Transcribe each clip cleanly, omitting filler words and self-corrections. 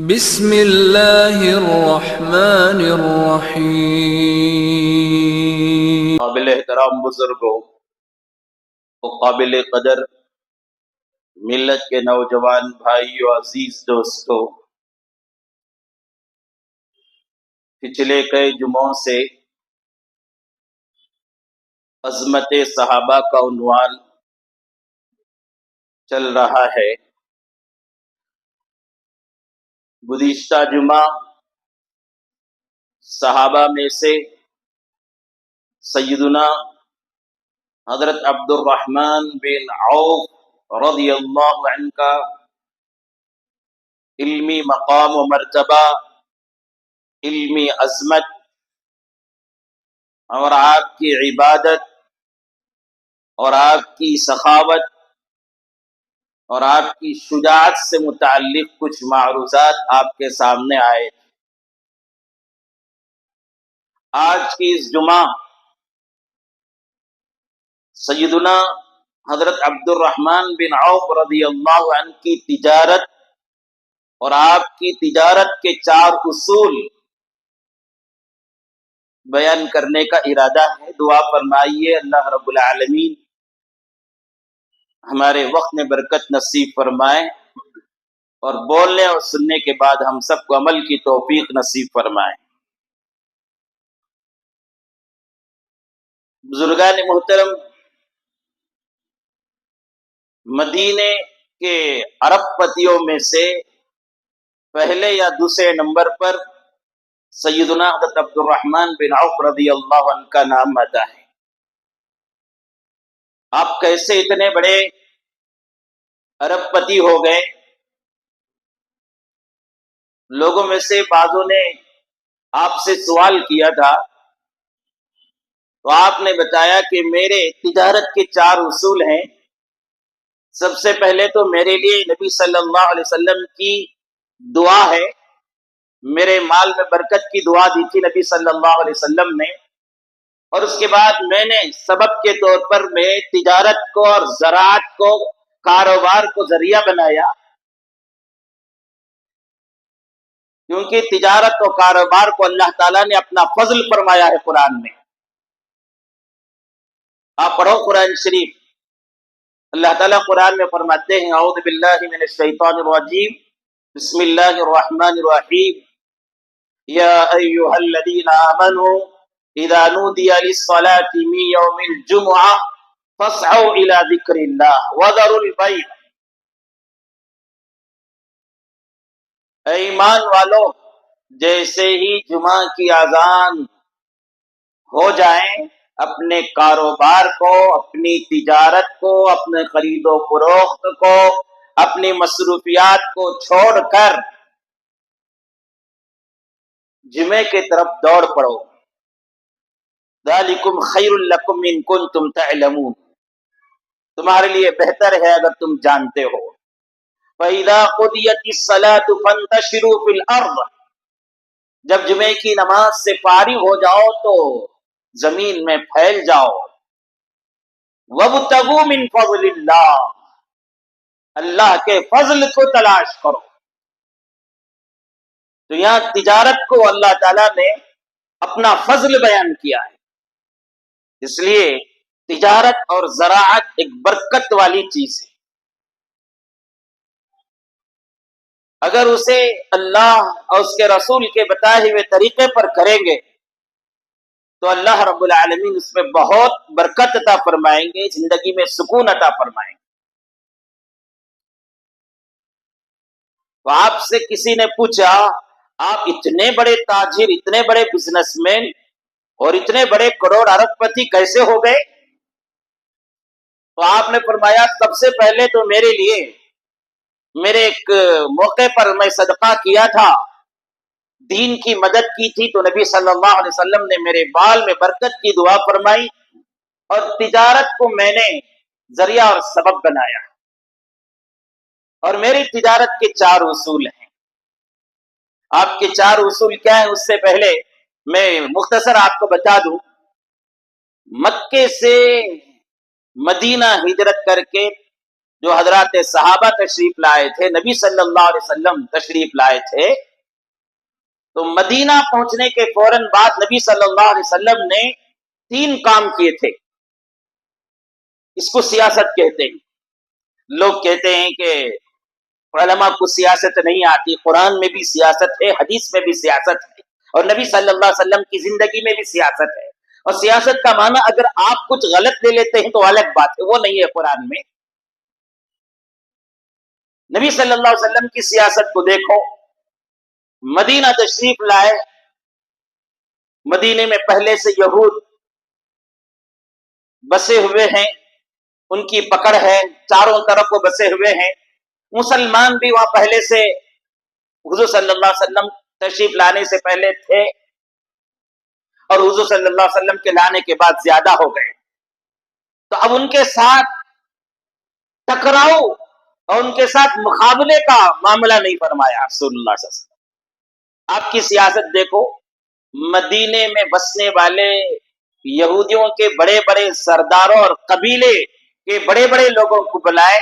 بسم اللہ الرحمن الرحیم۔ قابل احترام بزرگوں، قابل قدر ملت کے نوجوان بھائیوں، عزیز دوستوں، پچھلے کئی جمعوں سے عظمت صحابہ کا عنوان چل رہا ہے۔ گزشتہ جمعہ صحابہ میں سے سیدنا حضرت عبد الرحمن بن عوف رضی اللہ عنہ کا علمی مقام و مرتبہ، علمی عظمت اور آپ کی عبادت اور آپ کی سخاوت اور آپ کی شجاعت سے متعلق کچھ معروضات آپ کے سامنے آئے۔ آج کی اس جمعہ سیدنا حضرت عبد الرحمن بن عوف رضی اللہ عنہ کی تجارت اور آپ کی تجارت کے 4 اصول بیان کرنے کا ارادہ ہے۔ دعا فرمائیے اللہ رب العالمین ہمارے وقت میں برکت نصیب فرمائے اور بولنے اور سننے کے بعد ہم سب کو عمل کی توفیق نصیب فرمائے۔ بزرگان محترم، مدینے کے ارب پتیوں میں سے پہلے یا دوسرے نمبر پر سیدنا حضرت عبد الرحمن بن عوف رضی اللہ عنہ کا نام آتا ہے۔ آپ کیسے اتنے بڑے ارب پتی ہو گئے؟ لوگوں میں سے بعضوں نے آپ سے سوال کیا تھا تو آپ نے بتایا کہ میرے تجارت کے 4 اصول ہیں۔ سب سے پہلے تو میرے لیے نبی صلی اللہ علیہ وسلم کی دعا ہے۔ میرے مال میں برکت کی دعا دی تھی نبی صلی اللہ علیہ وسلم نے، اور اس کے بعد میں نے سبب کے طور پر میں تجارت کو اور زراعت کو، کاروبار کو ذریعہ بنایا، کیونکہ تجارت و کاروبار کو اللہ تعالیٰ نے اپنا فضل فرمایا ہے قرآن میں۔ آپ پڑھو قرآن شریف، اللہ تعالیٰ قرآن میں فرماتے ہیں اعوذ باللہ من الشیطان الرجیم بسم اللہ الرحمن الرحیم یا ایہا الذین آمنوا اذا نودی للصلاة من یوم الجمعہ فاسعوا الی ذکر اللہ وذروا البیع۔ اے ایمان والو، جیسے ہی جمعہ کی اذان ہو جائیں اپنے کاروبار کو، اپنی تجارت کو، اپنے خرید و فروخت کو، اپنی مصروفیات کو چھوڑ کر جمعے کی طرف دوڑ پڑو۔ ذالکم خیر لکم ان کنتم تعلمون، تمہارے لیے بہتر ہے اگر تم جانتے ہو۔ فَإِذَا قُضِيَتِ الصَّلَاةُ فَانتَشِرُوا فِي الْأَرْضِ، جب جمعے کی نماز سے فارغ ہو جاؤ تو زمین میں پھیل جاؤ۔ وَابْتَغُوا مِن فَضْلِ اللَّهِ، اللہ کے فضل کو تلاش کرو۔ تو یہاں تجارت کو اللہ تعالیٰ نے اپنا فضل بیان کیا ہے، اس لیے تجارت اور زراعت ایک برکت والی چیز ہے۔ اگر اسے اللہ اور اس کے رسول کے بتائے ہوئے طریقے پر کریں گے تو اللہ رب العالمین اس میں بہت برکت عطا فرمائیں گے، زندگی میں سکون عطا فرمائیں گے۔ تو آپ سے کسی نے پوچھا آپ اتنے بڑے تاجر، اتنے بڑے بزنس مین اور اتنے بڑے کروڑ ارب پتی کیسے ہو گئے؟ تو آپ نے فرمایا سب سے پہلے تو میرے لیے، میرے ایک موقع پر میں صدقہ کیا تھا، دین کی مدد کی تھی، تو نبی صلی اللہ علیہ وسلم نے میرے بال میں برکت کی دعا فرمائی، اور تجارت کو میں نے ذریعہ اور سبب بنایا۔ اور میری تجارت کے 4 اصول ہیں۔ آپ کے 4 اصول کیا ہیں؟ اس سے پہلے میں مختصر آپ کو بتا دوں، مکے سے مدینہ ہجرت کر کے جو حضرات صحابہ تشریف لائے تھے، نبی صلی اللہ علیہ وسلم تشریف لائے تھے، تو مدینہ پہنچنے کے فوراً بعد نبی صلی اللہ علیہ وسلم نے 3 کام کیے تھے۔ اس کو سیاست کہتے ہیں۔ لوگ کہتے ہیں کہ علماء کو سیاست نہیں آتی، قرآن میں بھی سیاست ہے، حدیث میں بھی سیاست ہے، اور نبی صلی اللہ علیہ وسلم کی زندگی میں بھی سیاست ہے۔ اور سیاست کا معنی اگر آپ کچھ غلط لے لیتے ہیں تو الگ بات ہے، وہ نہیں ہے قرآن میں۔ نبی صلی اللہ علیہ وسلم کی سیاست کو دیکھو، مدینہ تشریف لائے، مدینے میں پہلے سے یہود بسے ہوئے ہیں، ان کی پکڑ ہے، چاروں طرف وہ بسے ہوئے ہیں۔ مسلمان بھی وہاں پہلے سے حضور صلی اللہ علیہ وسلم تشریف لانے سے پہلے تھے، اور حضور صلی اللہ علیہ وسلم کے لانے کے بعد زیادہ ہو گئے۔ تو اب ان کے ساتھ ٹکراؤ اور ان کے ساتھ مقابلے کا معاملہ نہیں فرمایا رسول اللہ صلی اللہ علیہ وسلم۔ آپ کی سیاست دیکھو، مدینے میں بسنے والے یہودیوں کے بڑے بڑے سرداروں اور قبیلے کے بڑے بڑے لوگوں کو بلائے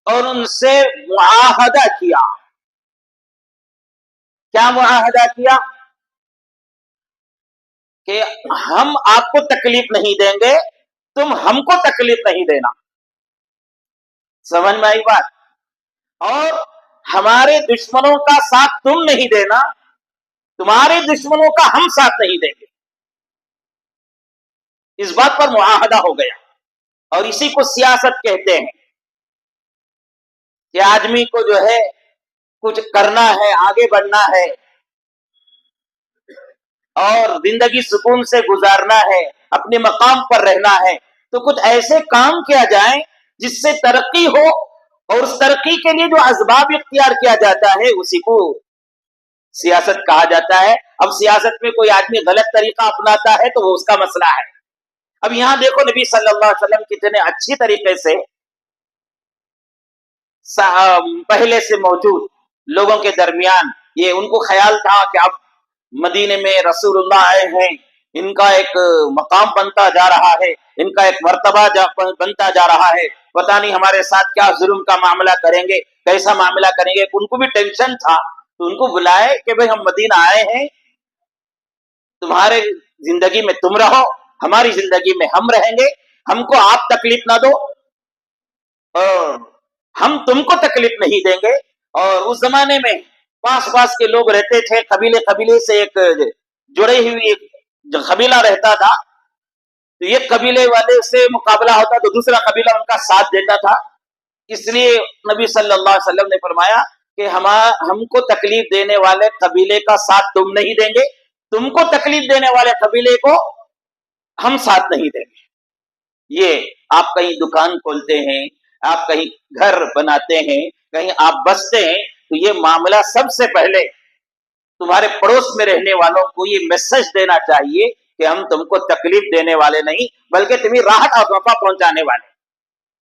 اور ان سے معاہدہ کیا۔ کیا معاہدہ کیا؟ کہ ہم آپ کو تکلیف نہیں دیں گے، تم ہم کو تکلیف نہیں دینا۔ سمجھ میں آئی بات؟ اور ہمارے دشمنوں کا ساتھ تم نہیں دینا، تمہارے دشمنوں کا ہم ساتھ نہیں دیں گے۔ اس بات پر معاہدہ ہو گیا، اور اسی کو سیاست کہتے ہیں کہ آدمی کو جو ہے کچھ کرنا ہے، آگے بڑھنا ہے اور زندگی سکون سے گزارنا ہے، اپنے مقام پر رہنا ہے، تو کچھ ایسے کام کیا جائیں جس سے ترقی ہو، اور اس ترقی کے لیے جو اسباب اختیار کیا جاتا ہے اسی کو سیاست کہا جاتا ہے۔ اب سیاست میں کوئی آدمی غلط طریقہ اپناتا ہے تو وہ اس کا مسئلہ ہے۔ اب یہاں دیکھو نبی صلی اللہ علیہ وسلم کتنے اچھی طریقے سے پہلے سے موجود لوگوں کے درمیان، یہ ان کو خیال تھا کہ اب مدینے میں رسول اللہ آئے ہیں، ان کا ایک مقام بنتا جا رہا ہے، ان کا ایک مرتبہ بنتا جا رہا ہے، پتہ نہیں ہمارے ساتھ کیا ظلم کا معاملہ کریں گے، کیسا معاملہ کریں گے۔ ان کو بھی ٹینشن تھا، تو ان کو بلائے کہ بھئی ہم مدینہ آئے ہیں، تمہارے زندگی میں تم رہو، ہماری زندگی میں ہم رہیں گے، ہم کو آپ تکلیف نہ دو اور ہم تم کو تکلیف نہیں دیں گے۔ اور اس زمانے میں پاس پاس کے لوگ رہتے تھے، قبیلے سے ایک جڑے ہوئی ایک قبیلہ رہتا تھا، تو یہ قبیلے والے سے مقابلہ ہوتا تو دوسرا قبیلہ ان کا ساتھ دیتا تھا۔ اس لیے نبی صلی اللہ علیہ وسلم نے فرمایا کہ ہم کو تکلیف دینے والے قبیلے کا ساتھ تم نہیں دیں گے، تم کو تکلیف دینے والے قبیلے کو ہم ساتھ نہیں دیں گے۔ یہ آپ کہیں دکان کھولتے ہیں، آپ کہیں گھر بناتے ہیں، کہیں آپ بستے ہیں، تو یہ معاملہ سب سے پہلے تمہارے پڑوس میں رہنے والوں کو یہ میسج دینا چاہیے کہ ہم تم کو تکلیف دینے والے نہیں بلکہ تمہیں راحت اور نفع پہنچانے والے۔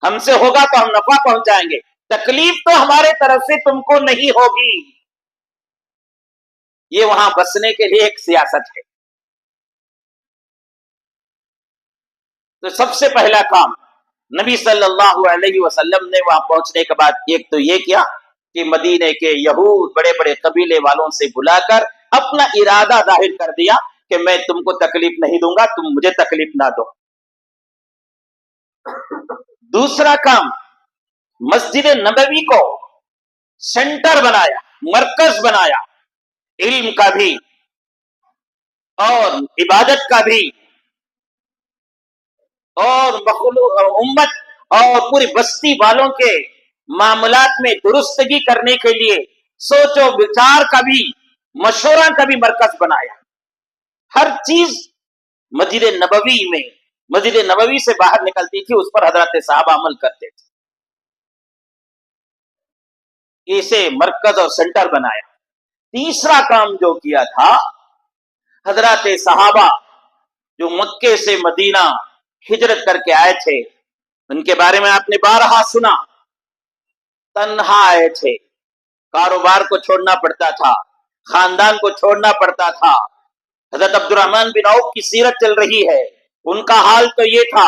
ہم سے ہوگا تو ہم نفع پہنچائیں گے، تکلیف تو ہمارے طرف سے تم کو نہیں ہوگی۔ یہ وہاں بسنے کے لیے ایک سیاست ہے۔ تو سب سے پہلا کام نبی صلی اللہ علیہ وسلم نے وہاں پہنچنے کے بعد ایک تو یہ کیا کہ مدینے کے یہود بڑے بڑے قبیلے والوں سے بلا کر اپنا ارادہ ظاہر کر دیا کہ میں تم کو تکلیف نہیں دوں گا، تم مجھے تکلیف نہ دو۔ دوسرا کام، مسجد نبوی کو سینٹر بنایا، مرکز بنایا، علم کا بھی اور عبادت کا بھی، اور امت اور پوری بستی والوں کے معاملات میں درستگی کرنے کے لیے سوچ و وچار کا بھی، مشورہ کا بھی مرکز بنایا۔ ہر چیز مسجد نبوی میں، مسجد نبوی سے باہر نکلتی تھی، اس پر حضرات صحابہ عمل کرتے تھے۔ اسے مرکز اور سینٹر بنایا۔ تیسرا کام جو کیا تھا، حضرات صحابہ جو مکے سے مدینہ ہجرت کر کے آئے تھے، ان کے بارے میں آپ نے بارہا سنا، تنہا آئے تھے، کاروبار کو چھوڑنا پڑتا تھا، خاندان کو چھوڑنا پڑتا تھا۔ حضرت عبد الرحمن بن عوف کی سیرت چل رہی ہے، ان کا حال تو یہ تھا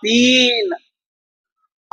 3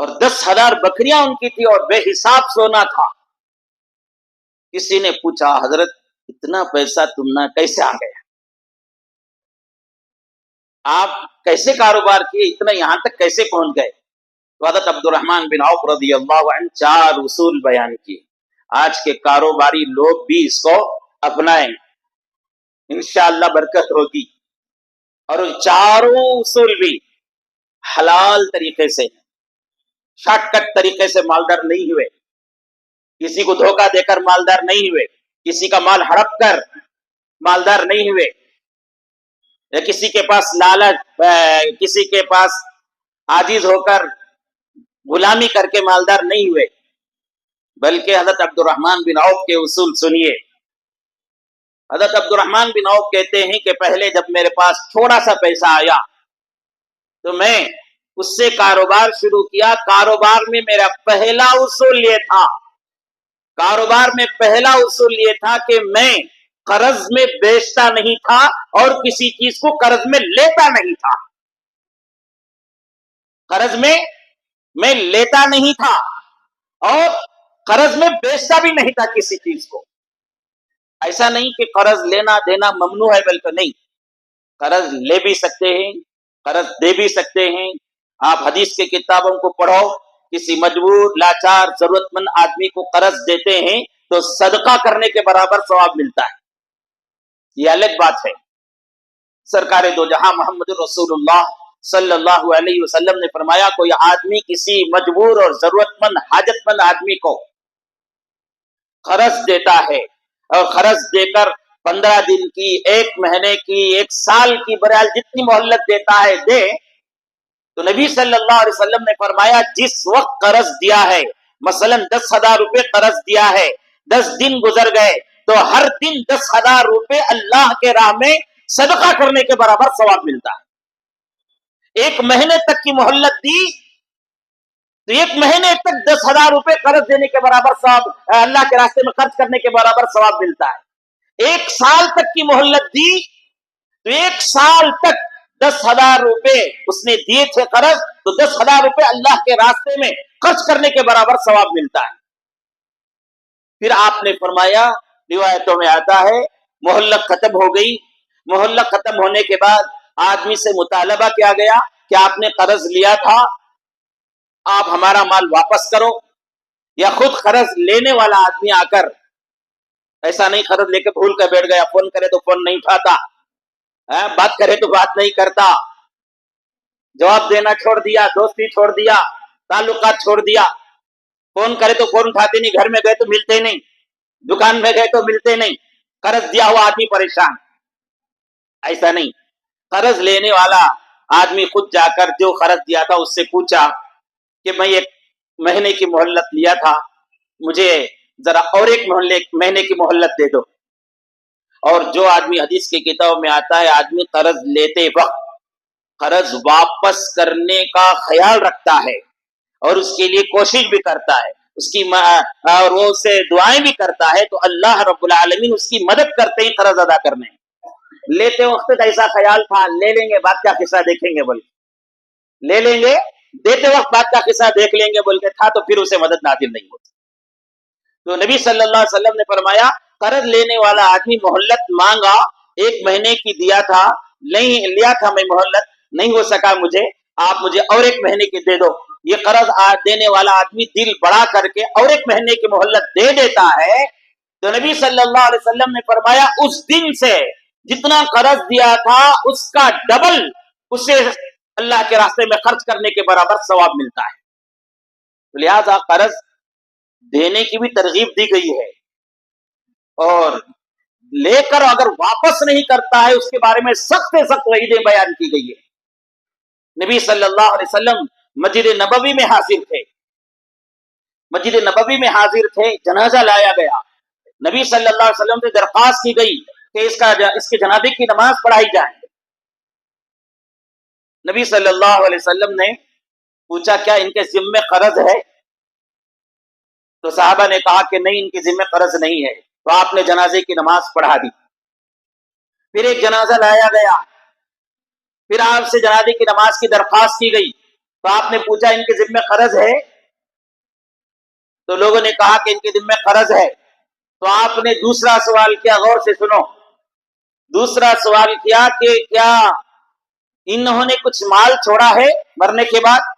اور 10,000 بکریاں ان کی تھی اور بے حساب سونا تھا. کسی نے پوچھا حضرت اتنا پیسہ تم نہ کیسے آ گیا, آپ کیسے کاروبار کیے, اتنا یہاں تک کیسے پہنچ گئے؟ تو حضرت عبد الرحمن بن عوف رضی اللہ عنہ 4 اصول بیان کیے. آج کے کاروباری لوگ بھی اس کو اپنائیں, انشاءاللہ برکت ہوگی. اور چاروں اصول بھی حلال طریقے سے, شارٹ کٹ طریقے سے مالدار نہیں ہوئے, کسی کو دھوکہ دے کر مالدار نہیں ہوئے, کسی کا مال ہڑپ کر مالدار نہیں ہوئے, یا کسی کے پاس لالچ, کسی کے پاس عاجز ہو کر غلامی کر کے مالدار نہیں ہوئے, بلکہ حضرت عبد الرحمن بن عوف کے اصول سنیے. حضرت عبد الرحمن بن عوف کہتے ہیں کہ پہلے جب میرے پاس تھوڑا سا پیسہ آیا تو میں اس سے کاروبار شروع کیا. کاروبار میں میرا پہلا اصول یہ تھا, کاروبار میں پہلا اصول یہ تھا کہ میں قرض میں بیچتا نہیں تھا اور کسی چیز کو قرض میں لیتا نہیں تھا. قرض میں لیتا نہیں تھا اور قرض میں بیچتا بھی نہیں تھا کسی چیز کو. ایسا نہیں کہ قرض لینا دینا ممنوع ہے, بلکہ نہیں, قرض لے بھی سکتے ہیں, قرض دے بھی سکتے ہیں. آپ حدیث کے کتابوں کو پڑھو, کسی مجبور لاچار ضرورت مند آدمی کو قرض دیتے ہیں تو صدقہ کرنے کے برابر ثواب ملتا ہے. یہ الگ بات ہے. سرکار دو جہاں محمد رسول اللہ صلی اللہ علیہ وسلم نے فرمایا, کوئی آدمی کسی مجبور اور ضرورت مند حاجت مند آدمی کو قرض دیتا ہے اور قرض دے کر 15 دن کی, 1 مہینے کی, 1 سال کی, برحال جتنی مہلت دیتا ہے دے, تو نبی صلی اللہ علیہ وسلم نے فرمایا جس وقت قرض دیا ہے, مثلا 10,000 روپے قرض دیا ہے, 10 دن گزر گئے تو ہر دن 10,000 روپے اللہ کے راہ میں صدقہ کرنے کے برابر ثواب ملتا ہے. 1 مہینے تک کی مہلت دی تو 1 مہینے تک 10,000 روپے قرض دینے کے برابر ثواب, اللہ کے راستے میں خرچ کرنے کے برابر ثواب ملتا ہے. 1 سال تک کی مہلت دی تو 1 سال تک 10,000 روپے اس نے دیے تھے قرض, تو 10,000 روپے اللہ کے راستے میں خرچ کرنے کے برابر ثواب ملتا ہے. پھر آپ نے فرمایا, روایتوں میں آتا ہے مہلت ختم ہو گئی, مہلت ختم ہونے کے بعد آدمی سے مطالبہ کیا گیا کہ آپ نے قرض لیا تھا, آپ ہمارا مال واپس کرو. یا خود قرض لینے والا آدمی آ کر, ایسا نہیں قرض لے کے بھول کر بیٹھ گیا, فون کرے تو فون نہیں اٹھاتا, بات کرے تو بات نہیں کرتا, جواب دینا چھوڑ دیا, دوستی چھوڑ دیا, تعلقات چھوڑ دیا, فون کرے تو فون اٹھاتے نہیں, گھر میں گئے تو ملتے نہیں, دکان میں گئے تو ملتے نہیں, قرض دیا ہوا آدمی پریشان. ایسا نہیں, قرض لینے والا آدمی خود جا کر جو قرض دیا تھا اس سے پوچھا کہ میں 1 مہینے کی مہلت لیا تھا, مجھے ذرا اور 1 مہینے کی مہلت دے دو. اور جو آدمی حدیث کی کتاب میں آتا ہے, آدمی قرض لیتے وقت قرض واپس کرنے کا خیال رکھتا ہے اور اس کے لیے کوشش بھی کرتا ہے, اس کی اور وہ اسے دعائیں بھی کرتا ہے, تو اللہ رب العالمین اس کی مدد کرتے ہیں قرض ادا کرنے. لیتے وقت ایسا خیال تھا لے لیں گے بعد کا قصہ دیکھیں گے, بول لے لیں گے, دیتے وقت بعد کا قصہ دیکھ لیں گے بول کے تھا, تو پھر اسے مدد نازل نہیں ہوتی. تو نبی صلی اللہ علیہ وسلم نے فرمایا قرض لینے والا آدمی مہلت مانگا, 1 مہینے کی دیا تھا, نہیں لیا تھا میں مہلت, نہیں ہو سکا مجھے, آپ مجھے اور 1 مہینے کی دے دو. یہ قرض دینے والا آدمی دل بڑا کر کے اور 1 مہینے کی مہلت دے دیتا ہے, تو نبی صلی اللہ علیہ وسلم نے فرمایا اس دن سے جتنا قرض دیا تھا اس کا ڈبل اسے اللہ کے راستے میں خرچ کرنے کے برابر ثواب ملتا ہے. لہذا قرض دینے کی بھی ترغیب دی گئی ہے, اور لے کر اگر واپس نہیں کرتا ہے اس کے بارے میں سخت سے سخت وعیدیں بیان کی گئی ہے. نبی صلی اللہ علیہ وسلم مسجد نبوی میں حاضر تھے, مسجد نبوی میں حاضر تھے, جنازہ لایا گیا, نبی صلی اللہ علیہ وسلم سے درخواست کی گئی کہ اس کے جنازے کی نماز پڑھائی جائے. نبی صلی اللہ علیہ وسلم نے پوچھا کیا ان کے ذمے قرض ہے؟ تو صحابہ نے کہا کہ نہیں, ان کے ذمے قرض نہیں ہے. تو آپ نے جنازے کی نماز پڑھا دی. پھر ایک جنازہ لایا گیا, پھر آپ سے جنازے کی نماز کی درخواست کی گئی. تو آپ نے پوچھا ان کے ذمہ قرض ہے؟ تو لوگوں نے کہا کہ ان کے ذمہ قرض ہے. تو آپ نے دوسرا سوال کیا، غور سے سنو. دوسرا سوال کیا کہ کیا انہوں نے کچھ مال چھوڑا ہے مرنے کے بعد؟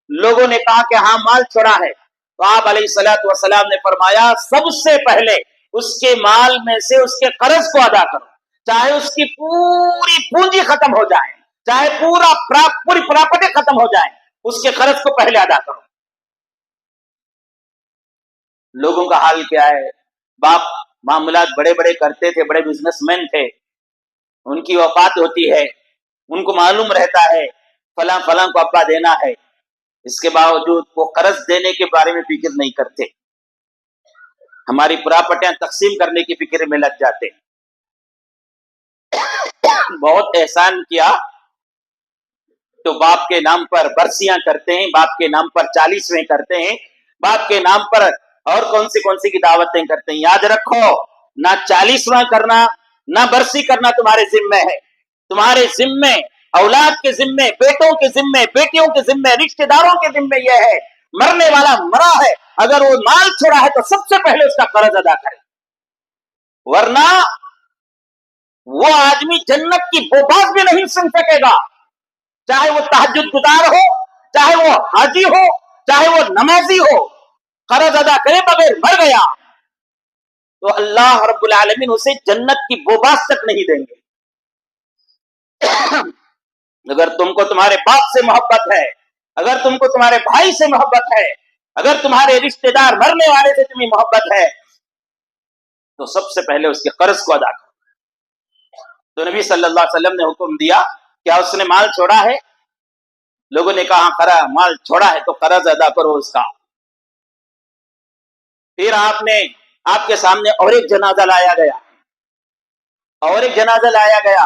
لوگوں نے کہا کہ ہاں مال چھوڑا ہے. تو آپ علیہ الصلوۃ والسلام نے فرمایا سب سے پہلے اس کے مال میں سے اس کے قرض کو ادا کرو، چاہے اس کی پوری پونجی ختم ہو جائے، چاہے پوری پراپرٹی ختم ہو جائے، اس کے قرض کو پہلے ادا کرو. لوگوں کا حال کیا ہے؟ باپ معاملات بڑے بڑے کرتے تھے، بڑے بزنس مین تھے، ان کی وفات ہوتی ہے، ان کو معلوم رہتا ہے فلاں فلاں کو ابا دینا ہے، اس کے باوجود وہ قرض دینے کے بارے میں فکر نہیں کرتے، ہماری پراپرٹیاں تقسیم کرنے کی فکر میں لگ جاتے. بہت احسان کیا تو باپ کے نام پر برسیاں کرتے ہیں، باپ کے نام پر 40ویں کرتے ہیں، باپ کے نام پر اور کون سی کی دعوتیں کرتے ہیں. یاد رکھو، نہ 40واں کرنا نہ برسی کرنا تمہارے ذمے ہے. تمہارے ذمے اولاد کے ذمے، بیٹوں کے ذمے، بیٹیوں کے ذمے، رشتہ داروں کے ذمے یہ ہے مرنے والا مرا ہے، اگر وہ مال چھوڑا ہے تو سب سے پہلے اس کا قرض ادا کرے، ورنہ وہ آدمی جنت کی بوباس بھی نہیں سن سکے گا. چاہے وہ تہجد گزار ہو، چاہے وہ حاجی ہو، چاہے وہ نمازی ہو، قرض ادا کرے بغیر مر گیا تو اللہ رب العالمین اسے جنت کی بوباس تک نہیں دیں گے. اگر تم کو تمہارے باپ سے محبت ہے، اگر تم کو تمہارے بھائی سے محبت ہے، اگر تمہارے رشتہ دار مرنے والے سے تمہیں محبت ہے تو سب سے پہلے اس کے قرض کو ادا کرو. تو نبی صلی اللہ علیہ وسلم نے حکم دیا کیا اس نے مال چھوڑا ہے؟ لوگوں نے کہا ہاں مال چھوڑا ہے تو قرض ادا کرو اس کا. پھر آپ کے سامنے اور ایک جنازہ لایا گیا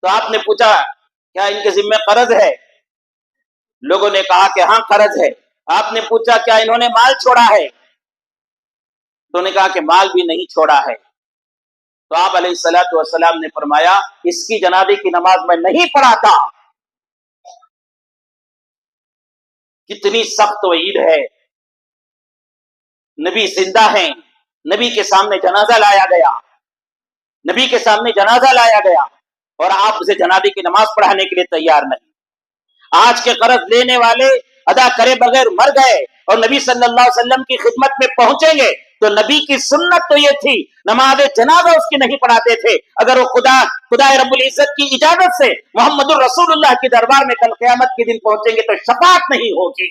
تو آپ نے پوچھا کیا ان کے ذمہ قرض ہے؟ لوگوں نے کہا کہ ہاں قرض ہے. آپ نے پوچھا کیا انہوں نے مال چھوڑا ہے؟ تو نے کہا کہ مال بھی نہیں چھوڑا ہے. تو آپ علیہ الصلوۃ والسلام نے فرمایا اس کی جنازے کی نماز میں نہیں پڑھاتا. کتنی سخت وعید ہے. نبی زندہ ہیں، نبی کے سامنے جنازہ لایا گیا اور آپ اسے جنازے کی نماز پڑھانے کے لیے تیار نہیں. آج کے قرض لینے والے ادا کرے بغیر مر گئے اور نبی صلی اللہ علیہ وسلم کی خدمت میں پہنچیں گے تو نبی کی سنت تو یہ تھی نماز جنازہ اس کی نہیں پڑھاتے تھے. اگر وہ خدا رب العزت کی اجازت سے محمد الرسول اللہ کے دربار میں کل قیامت کے دن پہنچیں گے تو شفاعت نہیں ہوگی.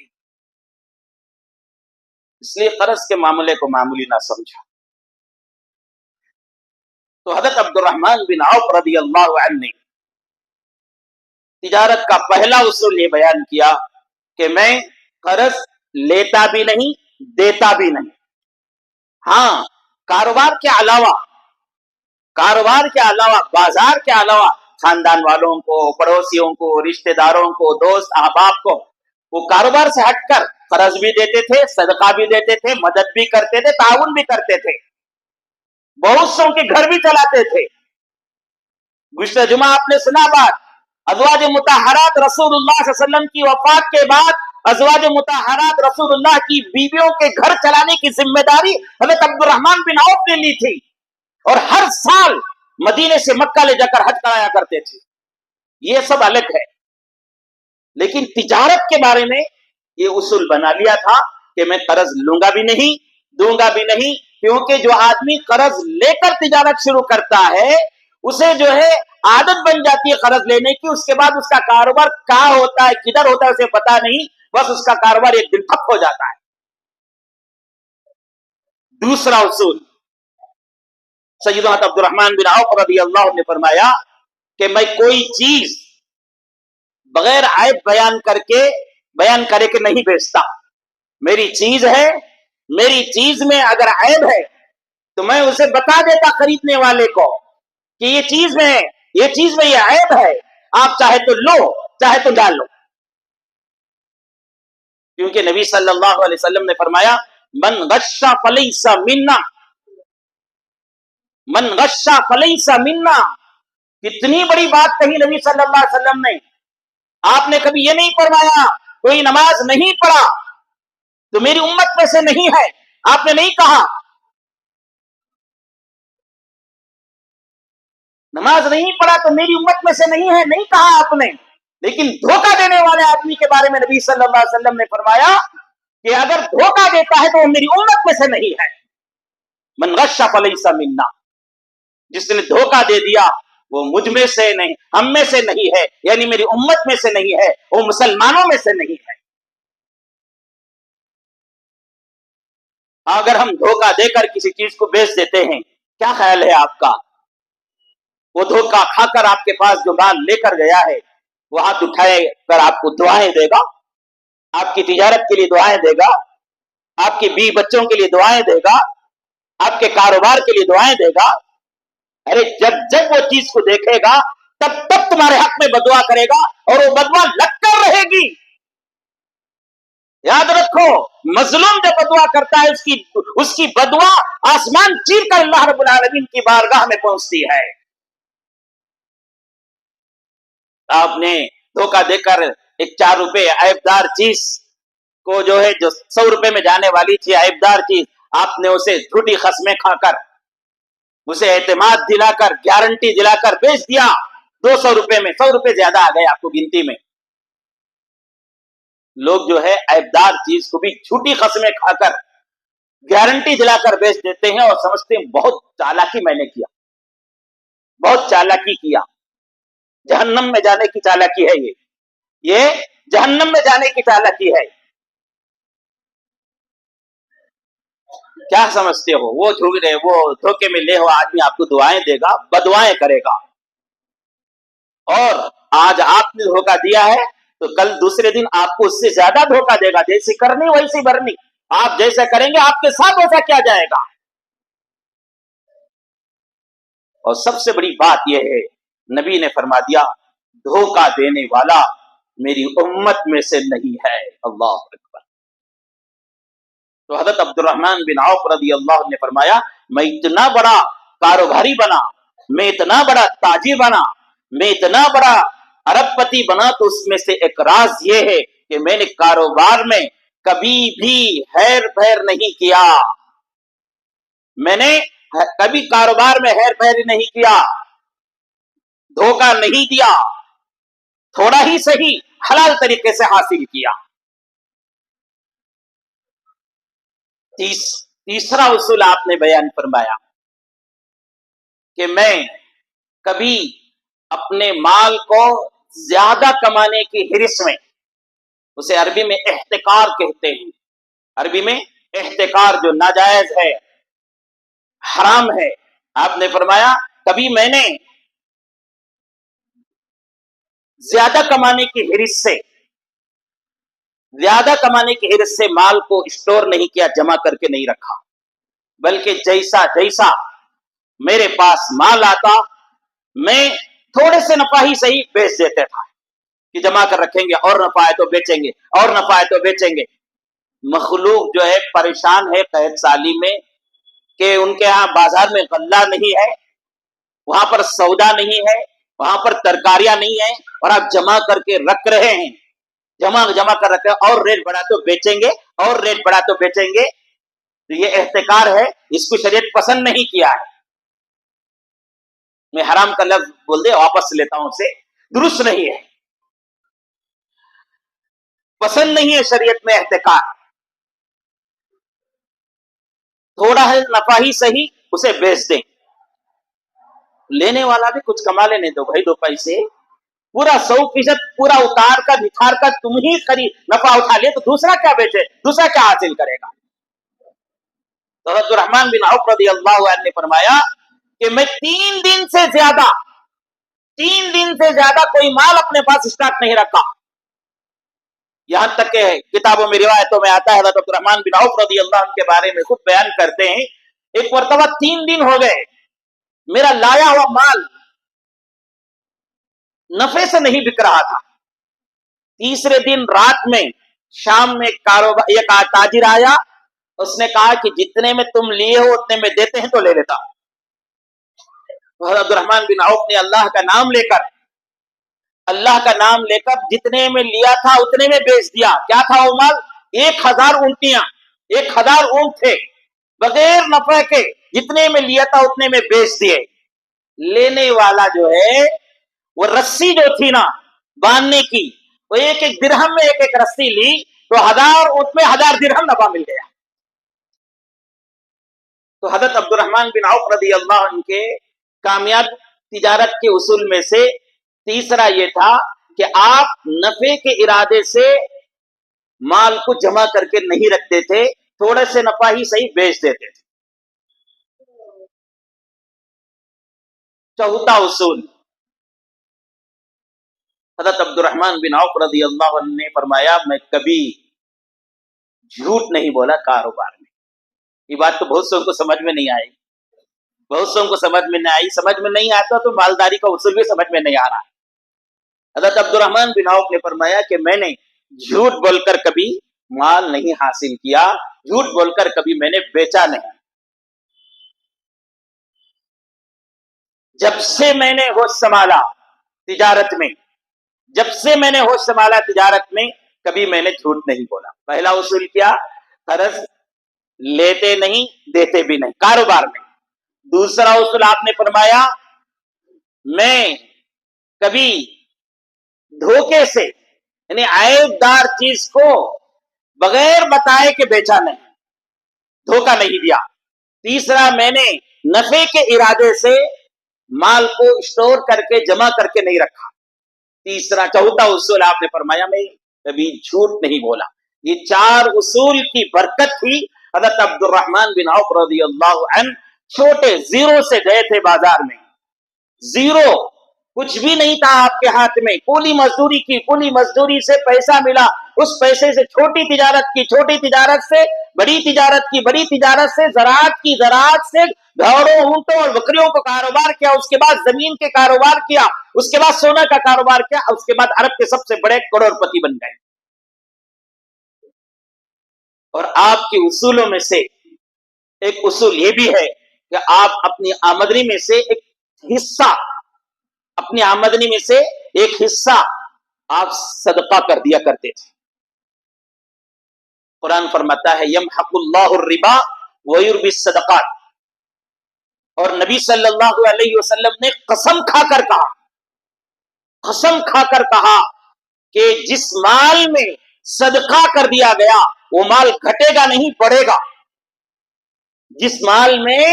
اس لیے قرض کے معاملے کو معمولی نہ سمجھا. تو حضرت عبد الرحمن بن عوف رضی اللہ عنہ نے تجارت کا پہلا اصول یہ بیان کیا کہ میں قرض لیتا بھی نہیں دیتا بھی نہیں. ہاں کاروبار کے علاوہ بازار کے علاوہ خاندان والوں کو، پڑوسیوں کو، رشتہ داروں کو، دوست احباب کو وہ کاروبار سے ہٹ کر قرض بھی دیتے تھے، صدقہ بھی دیتے تھے، مدد بھی کرتے تھے، تعاون بھی کرتے تھے، بہت سو کے گھر بھی چلاتے تھے. گزشتہ جمعہ آپ نے سنا بات ازواج مطہرات رسول اللہ صلی اللہ علیہ وسلم کی وفات کے بعد ازواج مطہرات رسول اللہ کی بیویوں کے گھر چلانے کی ذمہ داری حضرت عبد الرحمن بن عوف نے لی تھی اور ہر سال مدینے سے مکہ لے جا کر حج کرایا کرتے تھے. یہ سب الگ ہے، لیکن تجارت کے بارے میں یہ اصول بنا لیا تھا کہ میں قرض لوں گا بھی نہیں دوں گا بھی نہیں. کیونکہ جو آدمی قرض لے کر تجارت شروع کرتا ہے اسے جو ہے عادت بن جاتی ہے قرض لینے کی. اس کے بعد اس کا کاروبار کہاں ہوتا ہے کدھر ہوتا ہے اسے پتا نہیں، بس اس کا کاروبار ایک دن ٹھپ ہو جاتا ہے. دوسرا اصول سیدنا عبد الرحمن بن عوف رضی اللہ عنہ نے فرمایا کہ میں کوئی چیز بغیر عیب بیان کرے کہ نہیں بیچتا. میری چیز ہے، میری چیز میں اگر عیب ہے تو میں اسے بتا دیتا خریدنے والے کو کہ یہ چیز میں یہ عیب ہے، آپ چاہے تو لو چاہے تو ڈالو. کیونکہ نبی صلی اللہ علیہ وسلم نے فرمایا من غش فلیس منا، من غش فلیس منا. کتنی بڑی بات کہی نبی صلی اللہ علیہ وسلم نے. آپ نے کبھی یہ نہیں فرمایا کوئی نماز نہیں پڑھا تو میری امت میں سے نہیں ہے، آپ نے نہیں کہا. نماز نہیں پڑھا تو میری امت میں سے نہیں ہے، نہیں کہا آپ نے. لیکن دھوکہ دینے والے آدمی کے بارے میں نبی صلی اللہ علیہ وسلم نے فرمایا کہ اگر دھوکہ دیتا ہے تو وہ میری امت میں سے نہیں ہے. من غش فلیس منا، جس نے دھوکہ دے دیا وہ مجھ میں سے نہیں، ہم میں سے نہیں ہے، یعنی میری امت میں سے نہیں ہے، وہ مسلمانوں میں سے نہیں ہے. اگر ہم دھوکہ دے کر کسی چیز کو بیچ دیتے ہیں، کیا خیال ہے آپ کا؟ وہ دھوکہ کھا کر آپ کے پاس جو مال لے کر گیا ہے وہ ہاتھ اٹھائے کر آپ کو دعائیں دے گا، آپ کی تجارت کے لیے دعائیں دے گا، آپ کے بیوی بچوں کے لیے دعائیں دے گا، آپ کے کاروبار کے لیے دعائیں دے گا. ارے جب وہ چیز کو دیکھے گا تب تمہارے حق میں بدعا کرے گا اور وہ بدعا لگ کر رہے گی. یاد رکھو، مظلوم جب بدعا کرتا ہے اس کی بدعا آسمان چیر کر اللہ رب العالمین کی بارگاہ میں پہنچتی ہے. آپ نے دھوکہ دے کر ایک 4 روپے عیبدار چیز کو جو 100 روپے میں جانے والی تھی عیبدار چیز، آپ نے اسے جھوٹی قسمیں کھا کر، اسے اعتماد دلا کر، گارنٹی دلا کر بیچ دیا 200 روپے میں. 100 روپے زیادہ آ گئے آپ کو گنتی میں. لوگ جو ہے عیبدار چیز کو بھی جھوٹی قسمیں کھا کر، گارنٹی دلا کر بیچ دیتے ہیں اور سمجھتے ہیں بہت چالاکی میں نے کیا، بہت چالاکی کیا. جہنم میں جانے کی چالاکی ہے یہ جہنم میں جانے کی چالاکی ہے. کیا سمجھتے ہو؟ وہ دھوکے میں لے ہوا آدمی آپ کو دعائیں دے گا، بدوائیں کرے گا. اور آج آپ نے دھوکہ دیا ہے تو کل دوسرے دن آپ کو اس سے زیادہ دھوکہ دے گا. جیسی کرنی ویسی بھرنی، آپ جیسا کریں گے آپ کے ساتھ ویسا کیا جائے گا. اور سب سے بڑی بات یہ ہے، نبی نے فرما دیا دھوکہ دینے والا میری امت میں سے نہیں ہے. اللہ اکبر. تو حضرت عبد الرحمن بن عوف رضی اللہ عنہ نے فرمایا میں اتنا بڑا کاروباری بنا، میں اتنا بڑا تاجر بنا، میں اتنا بڑا ارب پتی بنا تو اس میں سے ایک راز یہ ہے کہ میں نے کاروبار میں کبھی بھی ہیر پھیر نہیں کیا. میں نے کبھی کاروبار میں ہیر پھیر نہیں کیا، دھوکہ نہیں دیا، تھوڑا ہی صحیح حلال طریقے سے حاصل کیا. تیسرا اصول آپ نے بیان فرمایا کہ میں کبھی اپنے مال کو زیادہ کمانے کی حرص میں، اسے عربی میں احتکار کہتے ہیں، عربی میں احتکار جو ناجائز ہے، حرام ہے. آپ نے فرمایا کبھی میں نے زیادہ کمانے کی حرص سے مال کو اسٹور نہیں کیا، جمع کر کے نہیں رکھا، بلکہ جیسا جیسا میرے پاس مال آتا میں تھوڑے سے نفع ہی صحیح بیچ دیتا تھا کہ جمع کر رکھیں گے اور نفع ہے تو بیچیں گے، اور نفع ہے تو بیچیں گے. مخلوق جو ہے پریشان ہے قحط سالی میں کہ ان کے ہاں بازار میں غلہ نہیں ہے، وہاں پر سودا نہیں ہے، وہاں پر ترکاریاں نہیں ہیں، اور آپ جمع کر کے رکھ رہے ہیں، جمع کر رکھے اور ریٹ بڑھا تو بیچیں گے، اور ریٹ بڑھا تو بیچیں گے. تو یہ احتکار ہے، اس کو شریعت پسند نہیں کیا ہے. میں حرام کا لفظ بول دے واپس لیتا ہوں اسے، درست نہیں ہے، پسند نہیں ہے شریعت میں احتکار. تھوڑا ہے نفع ہی صحیح اسے بیچ دیں، لینے والا بھی کچھ کما لینے دو بھائی، 2 پیسے پورا 100% پورا اتار کر نکھار کر تم ہی خرید نفع اٹھا لے تو دوسرا کیا بیچے، دوسرا کیا حاصل کرے گا. تو عبد الرحمن بن عوف رضی اللہ عنہ نے فرمایا کہ میں 3 دن سے زیادہ کوئی مال اپنے پاس اسٹاک نہیں رکھا. یہاں تک کہ کتابوں میں روایتوں میں آتا ہے حضرت عبد الرحمن بن عوف رضی اللہ عنہ کے بارے میں خود بیان کرتے ہیں ایک مرتبہ 3 دن ہو گئے میرا لایا ہوا مال نفع سے نہیں بک رہا تھا. تیسرے دن رات میں شام میں ایک تاجر آیا، اس نے کہا کہ جتنے میں تم لیے ہو اتنے میں دیتے ہیں تو لے لیتا ہوں. حضرت عبد الرحمن بن عوف نے اللہ کا نام لے کر اللہ کا نام لے کر جتنے میں لیا تھا اتنے میں بیچ دیا. کیا تھا وہ مال؟ 1000 اونٹیاں، 1000 اونٹ تھے، بغیر نفع کے جتنے میں لیا تھا اتنے میں بیچ دیے. لینے والا جو ہے وہ رسی جو تھی نا باندھنے کی، وہ ایک ایک درہم میں ایک ایک رسی لی تو 1000 اونٹ میں 1000 درہم نفع مل گیا. تو حضرت عبد الرحمن بن عوف رضی اللہ عنہ کے کامیاب تجارت کے اصول میں سے تیسرا یہ تھا کہ آپ نفع کے ارادے سے مال کو جمع کر کے نہیں رکھتے تھے، تھوڑے سے نفع ہی صحیح بیچ دیتے تھے. چوتھا اصول، حضرت عبد الرحمن بن عوف رضی اللہ عنہ نے فرمایا میں کبھی جھوٹ نہیں بولا کاروبار میں. یہ بات تو بہت سے کو سمجھ میں نہیں آئی، بہت سے کو سمجھ میں نہیں آئی. سمجھ میں نہیں آتا تو مالداری کا اصول بھی سمجھ میں نہیں آ رہا. حضرت عبد الرحمن بن عوف نے فرمایا کہ میں نے جھوٹ بول کر کبھی مال نہیں حاصل کیا، جھوٹ بول کر کبھی میں نے بیچا نہیں. جب سے میں نے ہوش سنبھالا تجارت میں، جب سے میں نے ہوش سنبھالا تجارت میں کبھی میں نے جھوٹ نہیں بولا. پہلا اصول کیا؟ قرض لیتے نہیں دیتے بھی نہیں کاروبار میں. دوسرا اصول آپ نے فرمایا میں کبھی دھوکے سے یعنی عیب دار چیز کو بغیر بتائے کہ بیچا نہیں، دھوکہ نہیں دیا. تیسرا میں نے نفع کے ارادے سے مال کو اسٹور کر کے جمع کر کے نہیں رکھا. چوتھا اصول آپ نے فرمایا میں کبھی جھوٹ نہیں بولا. یہ 4 اصول کی برکت تھی. حضرت عبد الرحمن بن عوف رضی اللہ عنہ چھوٹے زیرو سے گئے تھے بازار میں، زیرو، کچھ بھی نہیں تھا آپ کے ہاتھ میں، کولی مزدوری کی، کولی مزدوری سے پیسہ ملا، اس پیسے سے چھوٹی تجارت کی، چھوٹی تجارت سے بڑی تجارت کی، بڑی تجارت سے زراعت کی، زراعت سے گھوڑوں اونٹوں اور بکریوں کو کاروبار کیا، اس کے بعد زمین کے کاروبار کیا، اس کے بعد سونا کا کاروبار کیا، اس کے بعد عرب کے سب سے بڑے کروڑ پتی بن گئے. اور آپ کے اصولوں میں سے ایک اصول یہ بھی ہے کہ آپ اپنی آمدنی میں سے ایک حصہ، اپنی آمدنی میں سے ایک حصہ آپ صدقہ کر دیا کرتے تھے. قرآن فرماتا ہے یمحق اللہ الربا ویربی الصدقات. اور نبی صلی اللہ علیہ وسلم نے قسم کھا کر کہا، قسم کھا کر کہا کہ جس مال میں صدقہ کر دیا گیا وہ مال گھٹے گا نہیں بڑھے گا. جس مال میں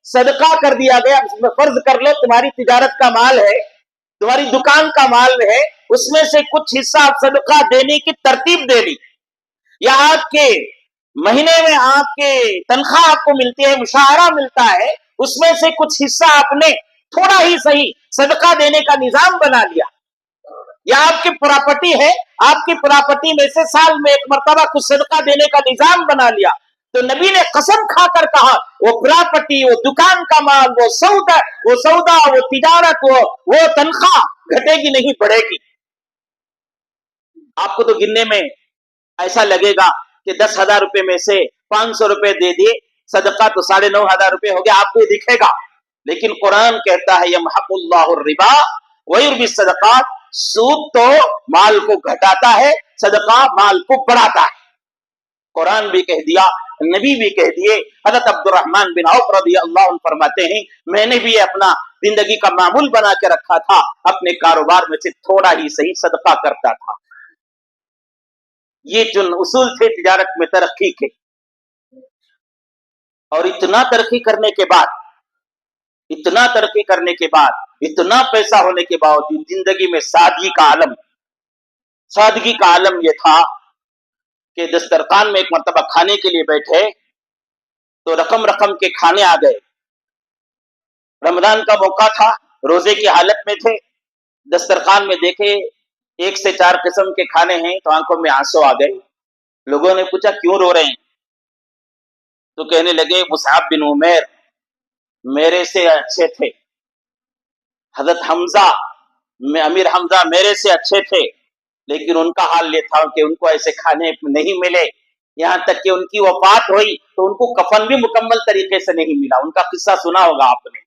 صدقہ کر دیا گیا، فرض کر لو تمہاری تجارت کا مال ہے، تمہاری دکان کا مال ہے، اس میں سے کچھ حصہ آپ صدقہ دینے کی ترتیب دے لی، یا آپ کے مہینے میں آپ کے تنخواہ آپ کو ملتی ہے، مشاہرہ ملتا ہے، اس میں سے کچھ حصہ آپ نے تھوڑا ہی صحیح صدقہ دینے کا نظام بنا لیا. یا آپ کی پراپرٹی ہے، آپ کی پراپرٹی میں سے سال میں ایک مرتبہ کچھ صدقہ دینے کا نظام بنا لیا. تو نبی نے قسم کھا کر کہا وہ پراپرٹی، وہ دکان کا مال، وہ سودا، وہ تجارت، وہ تنخواہ گھٹے گی نہیں بڑھے گی. آپ کو تو گننے میں ایسا لگے گا کہ 10,000 روپے میں سے 500 روپے دے دیے صدقہ تو 9,500 روپے ہو گیا، آپ کو یہ دکھے گا. لیکن قرآن کہتا ہے یمحق اللہ الربا ویربی الصدقات، سود تو مال کو گھٹاتا ہے، صدقہ مال کو بڑھاتا ہے. قرآن بھی کہہ دیا، نبی بھی کہہ دیے. حضرت عبد الرحمن بن عوف رضی اللہ عنہ فرماتے ہیں میں نے بھی اپنا زندگی کا معمول بنا کے رکھا تھا، اپنے کاروبار میں سے تھوڑا ہی صحیح صدقہ کرتا تھا. یہ جو اصول تھے تجارت میں ترقی کے. اور اتنا ترقی کرنے کے بعد، اتنا پیسہ ہونے کے باوجود زندگی میں سادگی کا عالم یہ تھا کہ دسترخوان میں ایک مرتبہ کھانے کے لیے بیٹھے تو رقم کے کھانے آ گئے. رمضان کا موقع تھا، روزے کی حالت میں تھے، دسترخوان میں دیکھے 1 سے 4 قسم کے کھانے ہیں تو آنکھوں میں آنسو آ گئے. لوگوں نے پوچھا کیوں رو رہے ہیں؟ تو کہنے لگے مصعب بن عمیر میرے سے اچھے تھے، حضرت حمزہ، امیر حمزہ میرے سے اچھے تھے، لیکن ان کا حال یہ تھا کہ ان کو ایسے کھانے نہیں ملے، یہاں تک کہ ان کی وفات ہوئی تو ان کو کفن بھی مکمل طریقے سے نہیں ملا. ان کا قصہ سنا ہوگا آپ نے.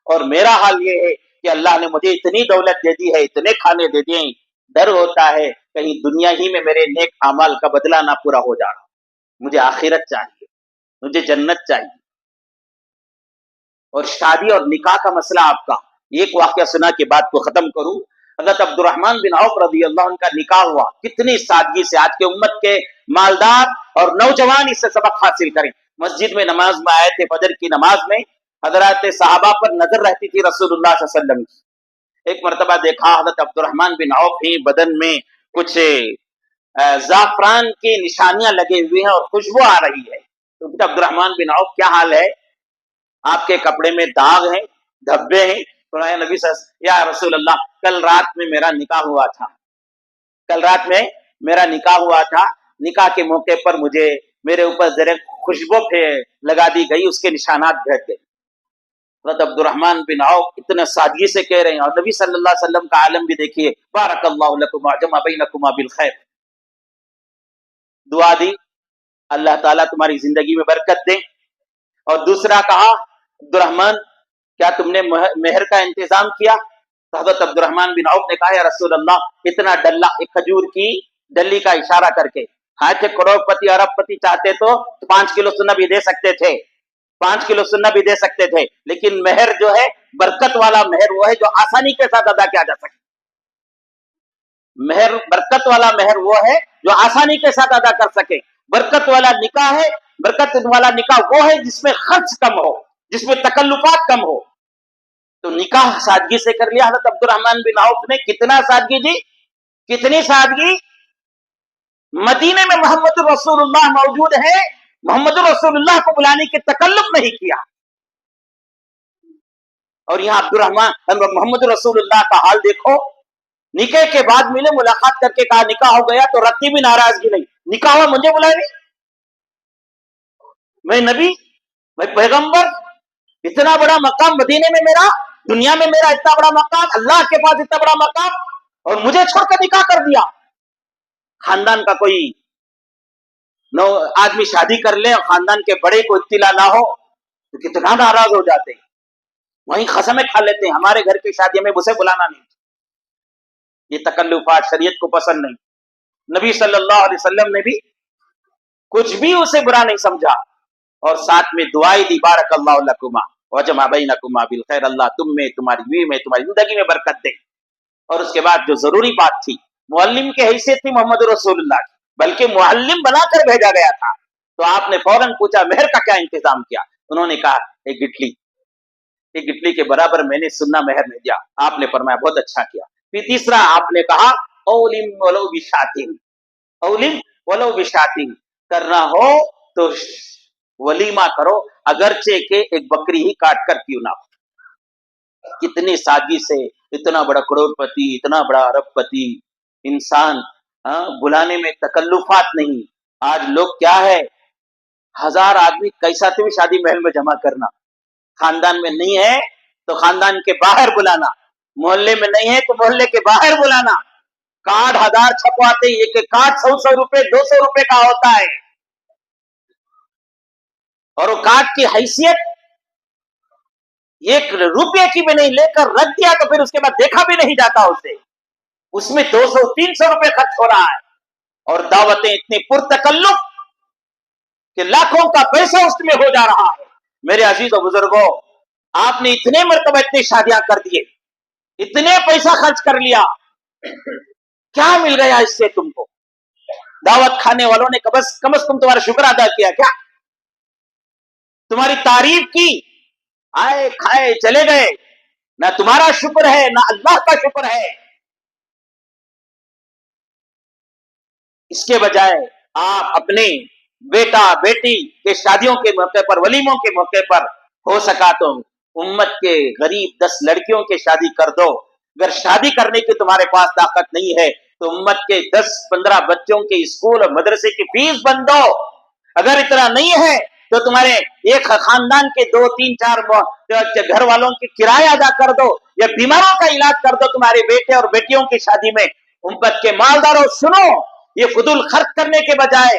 اور میرا حال یہ ہے کہ اللہ نے مجھے اتنی دولت دے دی ہے, اتنے کھانے دے دیے, ڈر ہوتا ہے کہیں دنیا ہی میں میرے نیک اعمال کا بدلہ نہ پورا ہو جا رہا. مجھے آخرت چاہیے, مجھے جنت چاہیے. اور شادی اور نکاح کا مسئلہ آپ کا ایک واقعہ سنا کے بات کو ختم کروں. حضرت عبد الرحمن بن عوف رضی اللہ عنہ کا نکاح ہوا, کتنی سادگی سے. آج کے امت کے مالدار اور نوجوان اس سے سبق حاصل کریں. مسجد میں نماز میں آئے تھے, فجر کی نماز میں. حضرات صحابہ پر نظر رہتی تھی رسول اللہ صلی اللہ علیہ وسلم کی. ایک مرتبہ دیکھا حضرت عبد الرحمن بن عوف ہی بدن میں کچھ زعفران کی نشانیاں لگے ہوئے ہیں اور خوشبو آ رہی ہے. تو عبد الرحمن بن عوف کیا حال ہے, آپ کے کپڑے میں داغ ہیں, دھبے ہیں. نبی صلی اللہ علیہ وسلم, یا رسول اللہ کل رات میں میرا نکاح ہوا تھا, کل رات میں میرا نکاح ہوا تھا, نکاح کے موقع پر مجھے میرے اوپر ذرا خوشبو لگا دی گئی, اس کے نشانات بھیج گئے. حضرت عبد الرحمن بن عوف اتنے سادگی سے کہہ رہے ہیں, اور نبی صلی اللہ علیہ وسلم کا عالم بھی دیکھیے, بارک اللہ لکما جمع بینکما بالخیر. دعا دی, اللہ تعالیٰ تمہاری زندگی میں برکت دے. اور دوسرا کہا, عبد الرحمن کیا تم نے مہر کا انتظام کیا؟ تو حضرت عبد الرحمن بن عوف نے کہا, یا رسول اللہ اتنا ڈلہ, ایک کھجور کی ڈلی کا اشارہ کر کے, ہاں کہ کروڑ پتی ارب پتی چاہتے تو 5 کلو سونا بھی دے سکتے تھے, 5 کلو سونا بھی دے سکتے تھے, لیکن مہر جو ہے برکت والا مہر وہ ہے جو آسانی کے ساتھ ادا کیا جا سکے. مہر برکت والا مہر وہ ہے جو آسانی کے ساتھ ادا کر سکے. برکت والا نکاح ہے, برکت والا نکاح وہ ہے جس میں خرچ کم ہو, جس میں تکلفات کم ہو. تو نکاح سادگی سے کر لیا حضرت عبد الرحمن بن عوف نے. کتنا سادگی جی, کتنی سادگی. مدینے میں محمد رسول اللہ موجود ہے, محمد رسول اللہ کو بلانے کی تکلف نہیں کیا. اور یہاں عبد الرحمن محمد رسول اللہ کا حال دیکھو, نکاح کے بعد ملے, ملاقات کر کے کہا نکاح ہو گیا, تو رتی بھی ناراضگی نہیں, نکاح ہوا مجھے بلائے نہیں, میں نبی, میں پیغمبر, اتنا بڑا مقام مدینے میں میرا, دنیا میں میرا اتنا بڑا مقام, اللہ کے پاس اتنا بڑا مقام, اور مجھے چھوڑ کر نکاح کر دیا. خاندان کا کوئی آدمی شادی کر لے اور خاندان کے بڑے کو اطلاع نہ ہو تو کتنا ناراض ہو جاتے ہیں, وہیں قسمیں کھا لیتے ہیں, ہمارے گھر کی شادی میں اسے بلانا نہیں. یہ تکلفات شریعت کو پسند نہیں. نبی صلی اللہ علیہ وسلم نے بھی کچھ بھی اسے برا نہیں سمجھا, اور ساتھ میں دعائیں دی, بارک اللہ لکما وجمع بینکما بالخیر, اللہ تم میں, تمہاری بیوی میں, تمہاری زندگی میں برکت دے. اور اس کے بعد جو ضروری بات تھی, معلم کی حیثیت تھی محمد رسول اللہ کی, بلکہ معلم بنا کر بھیجا گیا تھا. تو آپ نے فوراً پوچھا مہر کا کیا انتظام کیا؟ انہوں نے کہا ایک گٹلی کے برابر میں نے سننا مہر میں دیا. آپ نے فرمایا بہت اچھا کیا. پھر تیسرا آپ نے کہا اولم ولو بشاتین, اولم ولو بشاتین, کرنا ہو تو ولیمہ کرو, اگرچہ کہ ایک بکری ہی کاٹ کر کیوں نہ ہو. کتنی سادگی سے اتنا بڑا کروڑ پتی, اتنا بڑا ارب پتی انسان, بلانے میں تکلفات نہیں. آج لوگ کیا ہے, 1000 آدمی کیسا بھی شادی محل میں جمع کرنا, خاندان میں نہیں ہے تو خاندان کے باہر بلانا, محلے میں نہیں ہے تو محلے کے باہر بلانا. کارڈ 1000 چھپواتے, ایک کارڈ 100 روپے 200 روپے کا ہوتا ہے, اور وہ کارڈ کی حیثیت 1 روپے کی بھی نہیں, لے کر رکھ دیا تو پھر اس کے بعد دیکھا بھی نہیں جاتا اسے, اس میں 200-300 روپے خرچ ہو رہا ہے. اور دعوتیں اتنی پرتکلف کہ لاکھوں کا پیسہ اس میں ہو جا رہا ہے. میرے عزیز و بزرگوں, آپ نے اتنے مرتبہ اتنی شادیاں کر دیے, اتنے پیسہ خرچ کر لیا, کیا مل گیا اس سے تم کو؟ دعوت کھانے والوں نے کم از کم تمہارا شکر ادا کیا کیا؟ تمہاری تعریف کی, آئے کھائے چلے گئے, نہ تمہارا شکر ہے نہ اللہ کا شکر ہے. اس کے بجائے آپ اپنے بیٹا بیٹی کے شادیوں کے موقع پر, ولیموں کے موقع پر ہو سکا تو امت کے غریب 10 لڑکیوں کے شادی کر دو. اگر شادی کرنے کی تمہارے پاس طاقت نہیں ہے تو امت کے 10-15 بچوں کے اسکول اور مدرسے کی فیس بن دو. اگر اتنا نہیں ہے تو تمہارے ایک خاندان کے 2-3-4 گھر والوں کی کرایہ ادا کر دو, یا بیماروں کا علاج کر دو تمہارے بیٹے اور بیٹیوں کی شادی میں. امت کے مالداروں سنو, یہ فضول خرچ کرنے کے بجائے